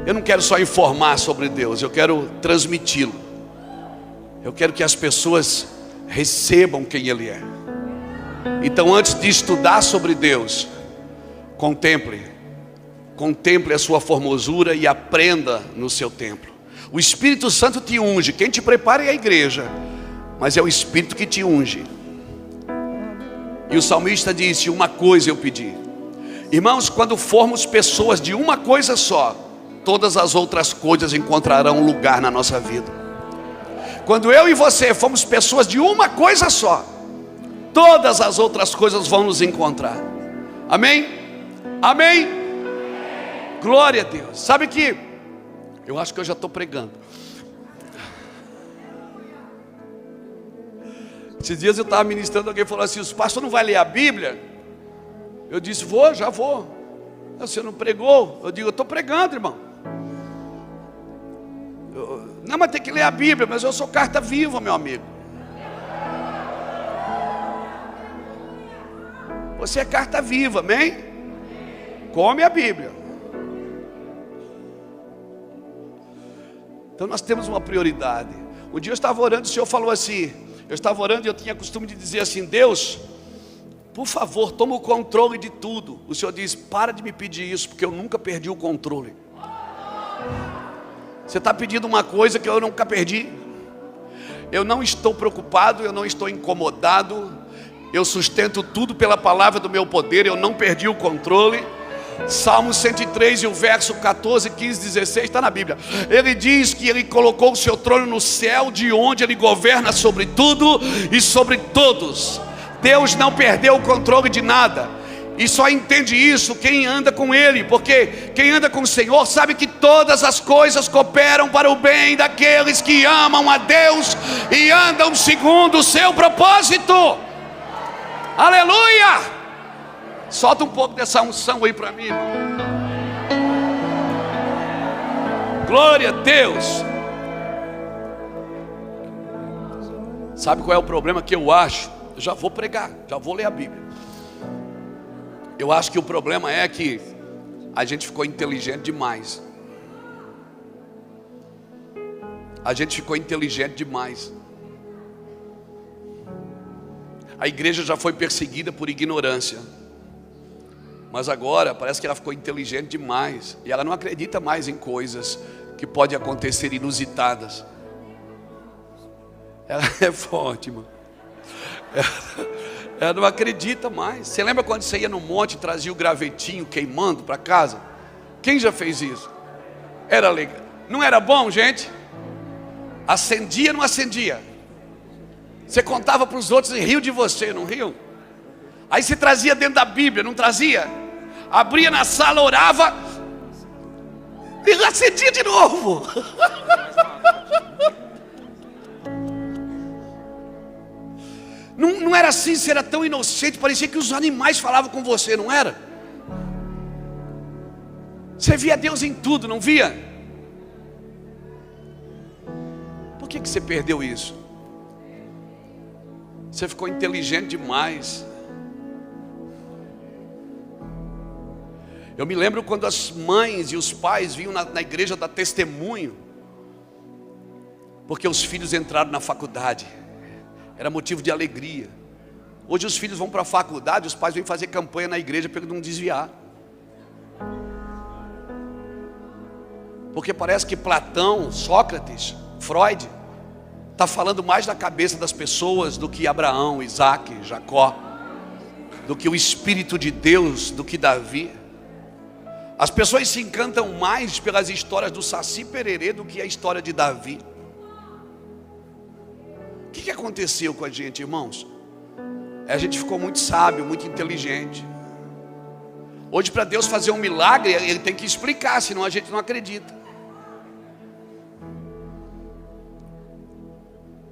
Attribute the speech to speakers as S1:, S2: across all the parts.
S1: Eu não quero só informar sobre Deus, eu quero transmiti-lo. Eu quero que as pessoas recebam quem Ele é. Então, antes de estudar sobre Deus, contemple a sua formosura e aprenda no seu templo. O Espírito Santo te unge. Quem te prepara é a igreja, mas é o Espírito que te unge. E o salmista disse: uma coisa eu pedi. Irmãos, quando formos pessoas de uma coisa só, todas as outras coisas encontrarão lugar na nossa vida. Quando eu e você formos pessoas de uma coisa só, todas as outras coisas vão nos encontrar. Amém? Amém? Glória a Deus. Sabe que eu acho que eu já estou pregando. Esses dias eu estava ministrando, alguém falou assim: o pastor não vai ler a Bíblia? Eu disse: já vou. Você não pregou? Eu digo: eu estou pregando, irmão. Não, mas tem que ler a Bíblia. Mas eu sou carta viva, meu amigo. Você é carta viva, amém? Come a Bíblia. Então nós temos uma prioridade. Um dia eu estava orando, o Senhor falou assim, eu estava orando e eu tinha costume de dizer assim: Deus, por favor, toma o controle de tudo. O Senhor diz: para de me pedir isso, porque eu nunca perdi o controle. Você está pedindo uma coisa que eu nunca perdi. Eu não estou preocupado, eu não estou incomodado. Eu sustento tudo pela palavra do meu poder, eu não perdi o controle. Salmo 103 e o verso 14, 15, 16 está na Bíblia. Ele diz que Ele colocou o seu trono no céu, de onde Ele governa sobre tudo e sobre todos. Deus não perdeu o controle de nada. E só entende isso quem anda com Ele, porque quem anda com o Senhor sabe que todas as coisas cooperam para o bem daqueles que amam a Deus e andam segundo o seu propósito. Aleluia! Solta um pouco dessa unção aí para mim, irmão. Glória a Deus. Sabe qual é o problema que eu acho? Eu já vou pregar, já vou ler a Bíblia. Eu acho que o problema é que a gente ficou inteligente demais. A gente ficou inteligente demais. A igreja já foi perseguida por ignorância. Mas agora parece que ela ficou inteligente demais. E ela não acredita mais em coisas que podem acontecer inusitadas. Ela é forte, irmão. Ela não acredita mais. Você lembra quando você ia no monte e trazia o gravetinho queimando para casa? Quem já fez isso? Era legal. Não era bom, gente? Acendia, não acendia? Você contava para os outros e riu de você, não riu? Aí você trazia dentro da Bíblia, não trazia? Abria na sala, orava e acendia de novo. Não era assim, você era tão inocente, parecia que os animais falavam com você, não era? Você via Deus em tudo, não via? Por que você perdeu isso? Você ficou inteligente demais. Eu me lembro quando as mães e os pais vinham na igreja dar testemunho, porque os filhos entraram na faculdade. Era motivo de alegria. Hoje os filhos vão para a faculdade, os pais vêm fazer campanha na igreja para não desviar. Porque parece que Platão, Sócrates, Freud está falando mais da cabeça das pessoas do que Abraão, Isaac, Jacó, do que o Espírito de Deus, do que Davi. As pessoas se encantam mais pelas histórias do Saci Pererê do que a história de Davi. O que aconteceu com a gente, irmãos? A gente ficou muito sábio, muito inteligente. Hoje, para Deus fazer um milagre, Ele tem que explicar, senão a gente não acredita.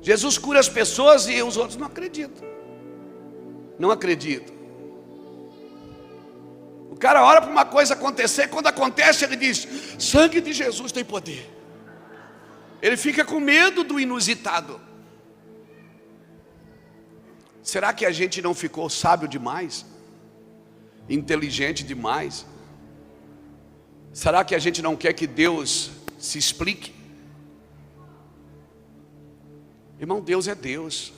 S1: Jesus cura as pessoas e os outros não acreditam. Não acreditam. O cara ora para uma coisa acontecer, quando acontece ele diz: sangue de Jesus tem poder. Ele fica com medo do inusitado. Será que a gente não ficou sábio demais? Inteligente demais? Será que a gente não quer que Deus se explique? Irmão, Deus é Deus.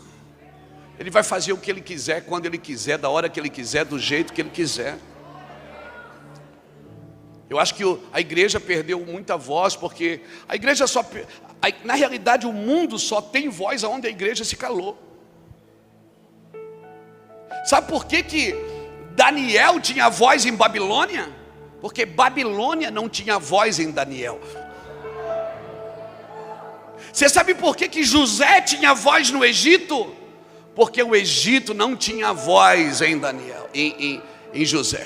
S1: Ele vai fazer o que Ele quiser, quando Ele quiser, da hora que Ele quiser, do jeito que Ele quiser. Eu acho que a igreja perdeu muita voz, porque a igreja na realidade o mundo só tem voz aonde a igreja se calou. Sabe por que Daniel tinha voz em Babilônia? Porque Babilônia não tinha voz em Daniel. Você sabe por que José tinha voz no Egito? Porque o Egito não tinha voz em Daniel, em José.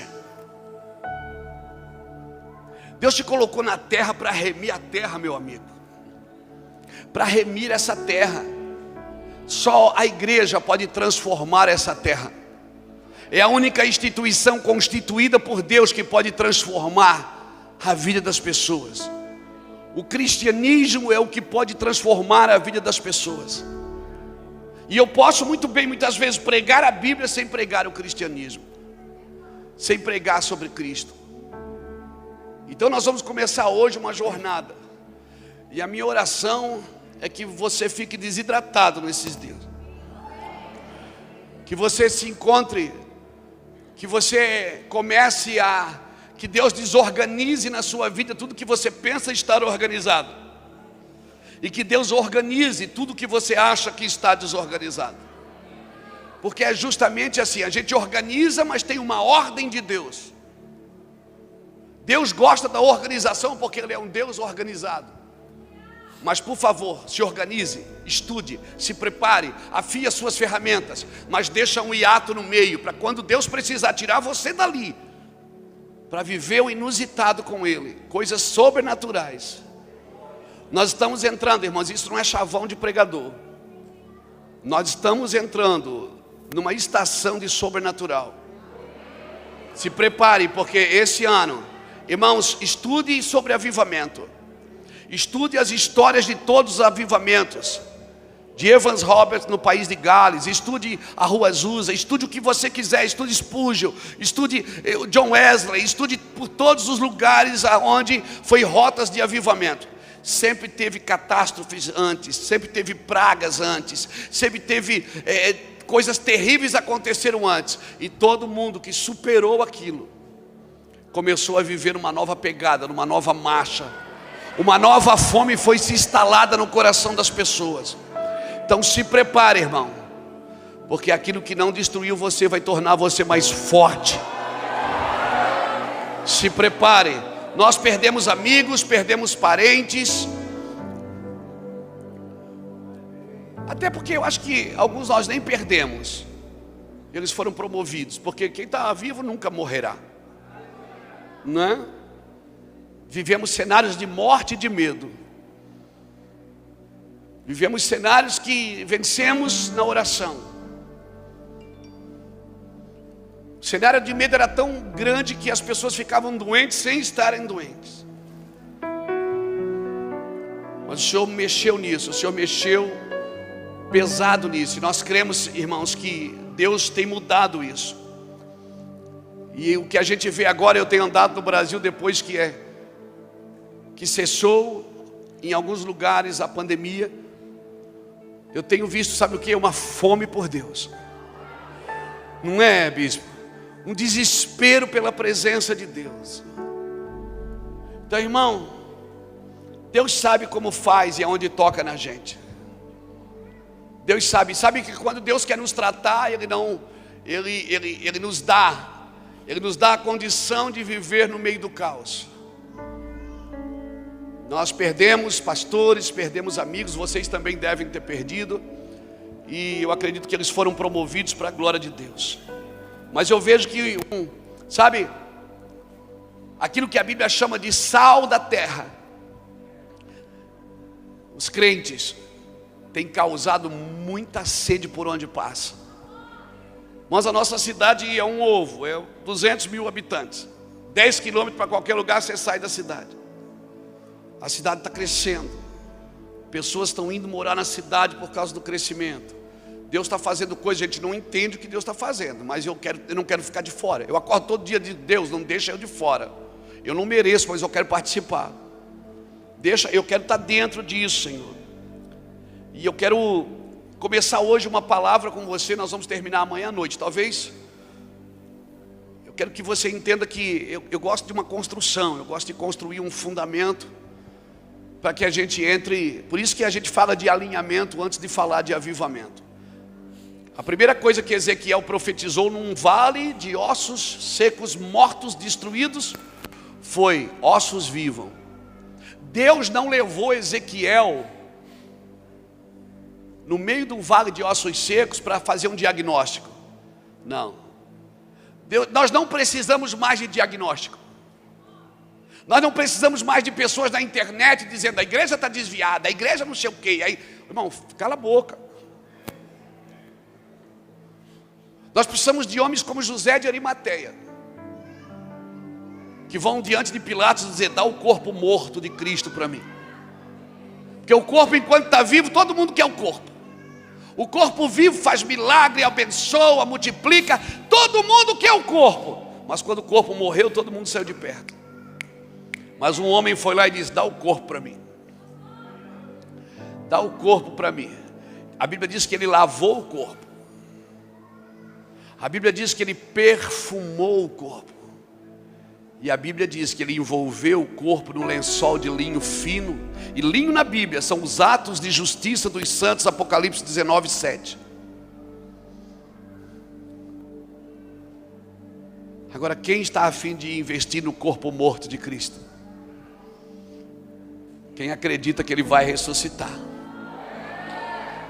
S1: Deus te colocou na terra para remir a terra, meu amigo. Para remir essa terra. Só a igreja pode transformar essa terra. É a única instituição constituída por Deus que pode transformar a vida das pessoas. O cristianismo é o que pode transformar a vida das pessoas. E eu posso muito bem, muitas vezes, pregar a Bíblia sem pregar o cristianismo, sem pregar sobre Cristo. Então nós vamos começar hoje uma jornada. E a minha oração é que você fique desidratado nesses dias. Que você se encontre, que você comece que Deus desorganize na sua vida tudo que você pensa estar organizado. E que Deus organize tudo que você acha que está desorganizado. Porque é justamente assim, a gente organiza, mas tem uma ordem de Deus. Deus gosta da organização porque Ele é um Deus organizado. Mas por favor, se organize, estude, se prepare, afie as suas ferramentas, mas deixa um hiato no meio, para quando Deus precisar tirar você dali, para viver o inusitado com Ele, coisas sobrenaturais. Nós estamos entrando, irmãos, isso não é chavão de pregador. Nós estamos entrando numa estação de sobrenatural. Se prepare, porque esse ano, irmãos, estude sobre avivamento. Estude as histórias de todos os avivamentos. De Evans Roberts no país de Gales. Estude a Rua Azusa. Estude o que você quiser. Estude Spurgeon. Estude John Wesley. Estude por todos os lugares onde foi rotas de avivamento. Sempre teve catástrofes antes. Sempre teve pragas antes. Sempre teve coisas terríveis aconteceram antes. E todo mundo que superou aquilo começou a viver uma nova pegada, numa nova marcha. Uma nova fome foi se instalada no coração das pessoas. Então se prepare, irmão, porque aquilo que não destruiu você vai tornar você mais forte. Se prepare. Nós perdemos amigos, perdemos parentes. Até porque eu acho que alguns nós nem perdemos. Eles foram promovidos, porque quem está vivo nunca morrerá. Não é? Vivemos cenários de morte e de medo. Vivemos cenários que vencemos na oração. O cenário de medo era tão grande que as pessoas ficavam doentes sem estarem doentes. Mas o Senhor mexeu nisso, o Senhor mexeu pesado nisso. E nós cremos, irmãos, que Deus tem mudado isso. E o que a gente vê agora, eu tenho andado no Brasil depois que cessou em alguns lugares a pandemia. Eu tenho visto, sabe o que? Uma fome por Deus. Não é, bispo? Um desespero pela presença de Deus. Então, irmão, Deus sabe como faz e aonde toca na gente. Deus sabe que quando Deus quer nos tratar, Ele nos dá a condição de viver no meio do caos. Nós perdemos pastores, perdemos amigos, vocês também devem ter perdido. E eu acredito que eles foram promovidos para a glória de Deus. Mas eu vejo que, sabe, aquilo que a Bíblia chama de sal da terra, os crentes têm causado muita sede por onde passa. Mas a nossa cidade é um ovo, é 200 mil habitantes. 10 quilômetros para qualquer lugar você sai da cidade. A cidade está crescendo. Pessoas estão indo morar na cidade por causa do crescimento. Deus está fazendo coisas, a gente não entende o que Deus está fazendo. Mas eu não quero ficar de fora. Eu acordo todo dia de Deus, não deixa eu de fora. Eu não mereço, mas eu quero participar. Eu quero estar dentro disso, Senhor. E eu quero começar hoje uma palavra com você. Nós vamos terminar amanhã à noite. Talvez, eu quero que você entenda que eu gosto de uma construção. Eu gosto de construir um fundamento para que a gente entre. Por isso que a gente fala de alinhamento antes de falar de avivamento. A primeira coisa que Ezequiel profetizou num vale de ossos secos, mortos, destruídos, foi: ossos vivam. Deus não levou Ezequiel no meio de um vale de ossos secos para fazer um diagnóstico. Não. Nós não precisamos mais de diagnóstico. Nós não precisamos mais de pessoas na internet dizendo: a igreja está desviada, a igreja não sei o quê. Aí, irmão, cala a boca. Nós precisamos de homens como José de Arimateia, que vão diante de Pilatos dizer: dá o corpo morto de Cristo para mim. Porque o corpo, enquanto está vivo, todo mundo quer o corpo. O corpo vivo faz milagre, abençoa, multiplica. Todo mundo quer o corpo. Mas quando o corpo morreu, todo mundo saiu de perto. Mas um homem foi lá e disse: dá o corpo para mim. Dá o corpo para mim. A Bíblia diz que ele lavou o corpo. A Bíblia diz que ele perfumou o corpo. E a Bíblia diz que ele envolveu o corpo no lençol de linho fino. E linho na Bíblia são os atos de justiça dos santos, Apocalipse 19:7. Agora, quem está a fim de investir no corpo morto de Cristo? Quem acredita que Ele vai ressuscitar.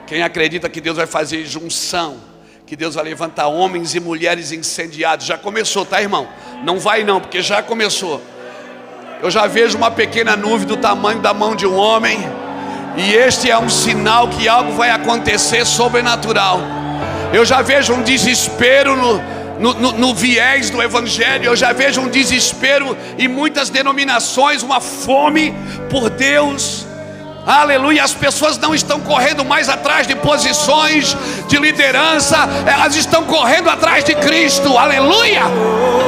S1: Quem acredita que Deus vai fazer junção, que Deus vai levantar homens e mulheres incendiados. Já começou, tá, irmão? Não vai não, porque já começou. Eu já vejo uma pequena nuvem do tamanho da mão de um homem, e este é um sinal que algo vai acontecer sobrenatural. Eu já vejo um desespero no viés do evangelho. Eu já vejo um desespero em muitas denominações, uma fome por Deus. Aleluia. As pessoas não estão correndo mais atrás de posições de liderança, elas estão correndo atrás de Cristo. Aleluia.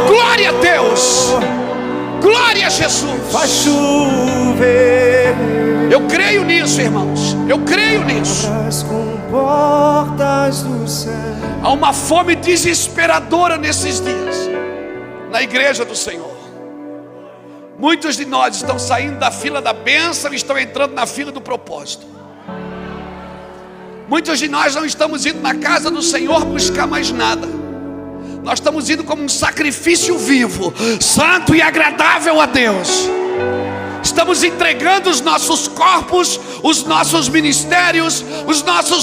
S1: Glória a Deus. Glória a Jesus.
S2: Faz chover.
S1: Eu creio nisso, irmãos. Eu creio nisso.
S2: Com portas do céu.
S1: Há uma fome desesperadora nesses dias na igreja do Senhor. Muitos de nós estão saindo da fila da bênção e estão entrando na fila do propósito. Muitos de nós não estamos indo na casa do Senhor buscar mais nada. Nós estamos indo como um sacrifício vivo, santo e agradável a Deus. Estamos entregando os nossos corpos, os nossos ministérios, os nossos